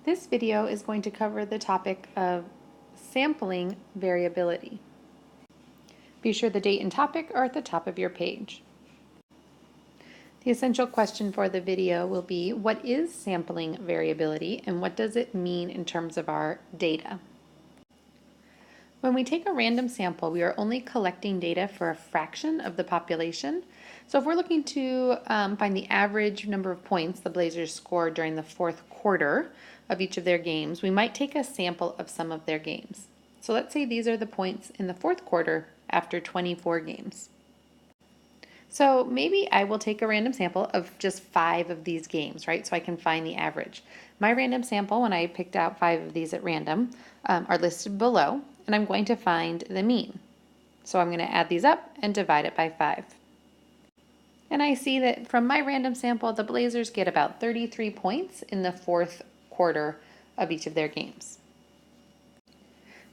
This video is going to cover the topic of sampling variability. Be sure the date and topic are at the top of your page. The essential question for the video will be, what is sampling variability and what does it mean in terms of our data? When we take a random sample, we are only collecting data for a fraction of the population. So if we're looking to find the average number of points the Blazers scored during the fourth quarter of each of their games, we might take a sample of some of their games. So let's say these are the points in the fourth quarter after 24 games. So maybe I will take a random sample of just 5 of these games, right? So I can find the average. My random sample, when I picked out 5 of these at random, are listed below, and I'm going to find the mean. So I'm going to add these up and divide it by 5. And I see that from my random sample, the Blazers get about 33 points in the fourth quarter of each of their games.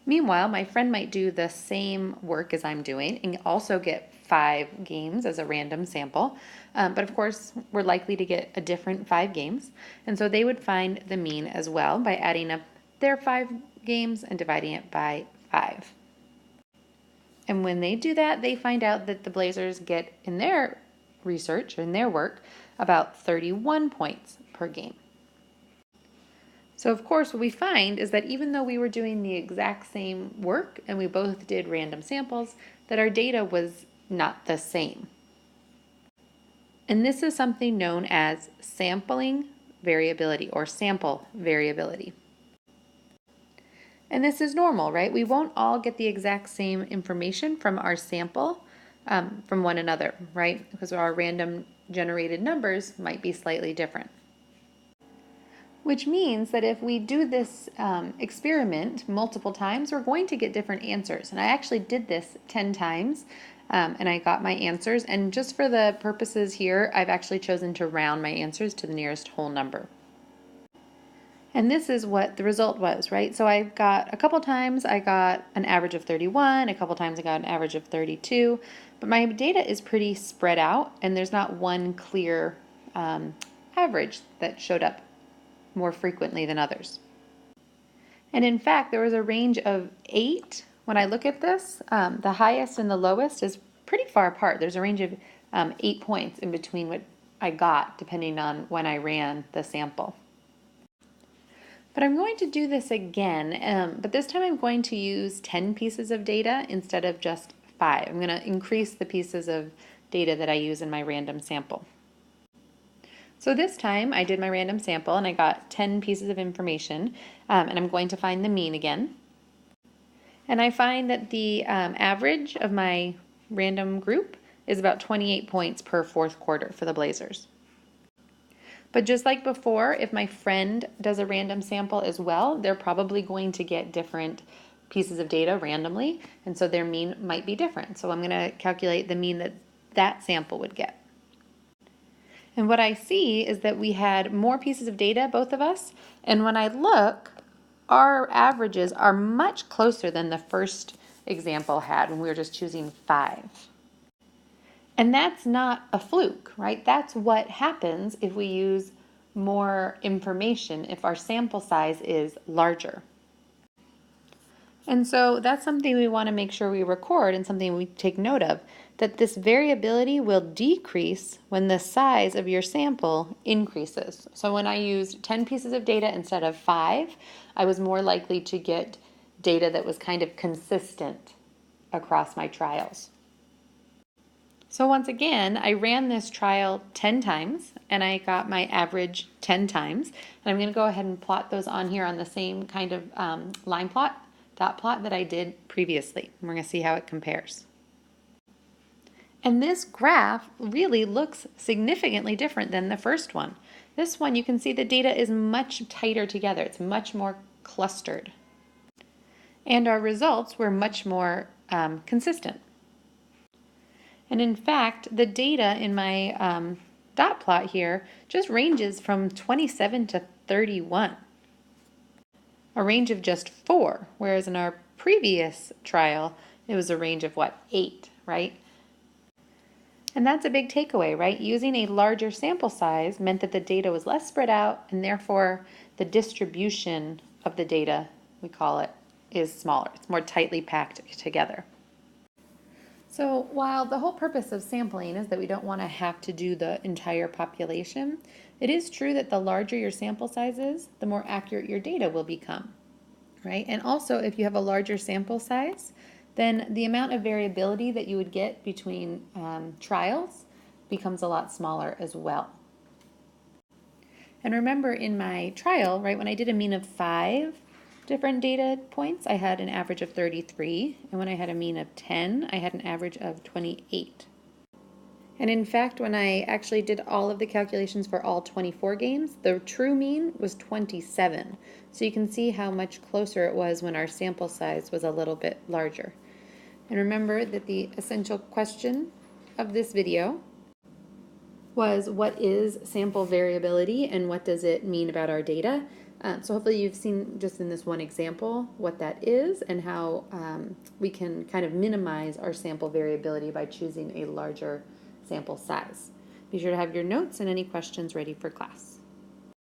Meanwhile, my friend might do the same work as I'm doing and also get 5 games as a random sample. But of course, we're likely to get a different 5 games. And so they would find the mean as well by adding up their 5 games and dividing it by 5. And when they do that, they find out that the Blazers get, in their research, in their work, about 31 points per game. So of course what we find is that even though we were doing the exact same work and we both did random samples, that our data was not the same. And this is something known as sampling variability or sample variability. And this is normal, right? We won't all get the exact same information from our sample from one another, right? Because our random generated numbers might be slightly different. Which means that if we do this experiment multiple times, we're going to get different answers. And I actually did this 10 times, and I got my answers. And just for the purposes here, I've actually chosen to round my answers to the nearest whole number. And this is what the result was, right? So I got a couple times, I got an average of 31, a couple times I got an average of 32, but my data is pretty spread out, and there's not one clear average that showed up more frequently than others. And in fact, there was a range of 8. When I look at this, the highest and the lowest is pretty far apart. There's a range of 8 points in between what I got, depending on when I ran the sample. But I'm going to do this again, but this time I'm going to use 10 pieces of data instead of just 5. I'm going to increase the pieces of data that I use in my random sample. So this time I did my random sample and I got 10 pieces of information, and I'm going to find the mean again. And I find that the average of my random group is about 28 points per fourth quarter for the Blazers. But just like before, if my friend does a random sample as well, they're probably going to get different pieces of data randomly, and so their mean might be different. So I'm going to calculate the mean that that sample would get. And what I see is that we had more pieces of data, both of us, and when I look, our averages are much closer than the first example had when we were just choosing 5. And that's not a fluke, right? That's what happens if we use more information, if our sample size is larger. And so that's something we want to make sure we record and something we take note of, that this variability will decrease when the size of your sample increases. So when I used 10 pieces of data instead of 5, I was more likely to get data that was kind of consistent across my trials. So once again, I ran this trial 10 times and I got my average 10 times. And I'm going to go ahead and plot those on here on the same kind of line plot, dot plot that I did previously. And we're going to see how it compares. And this graph really looks significantly different than the first one. This one, you can see the data is much tighter together. It's much more clustered. And our results were much more consistent. And in fact, the data in my dot plot here just ranges from 27 to 31, a range of just 4, whereas in our previous trial, it was a range of 8, right? And that's a big takeaway, right? Using a larger sample size meant that the data was less spread out, and therefore the distribution of the data, we call it, is smaller. It's more tightly packed together. So while the whole purpose of sampling is that we don't want to have to do the entire population, it is true that the larger your sample size is, the more accurate your data will become, right? And also, if you have a larger sample size, then the amount of variability that you would get between trials becomes a lot smaller as well. And remember, in my trial, right, when I did a mean of 5 different data points, I had an average of 33, and when I had a mean of 10, I had an average of 28. And in fact, when I actually did all of the calculations for all 24 games, the true mean was 27. So you can see how much closer it was when our sample size was a little bit larger. And remember that the essential question of this video was, what is sample variability and what does it mean about our data? So hopefully you've seen just in this one example what that is and how we can kind of minimize our sample variability by choosing a larger sample size. Be sure to have your notes and any questions ready for class.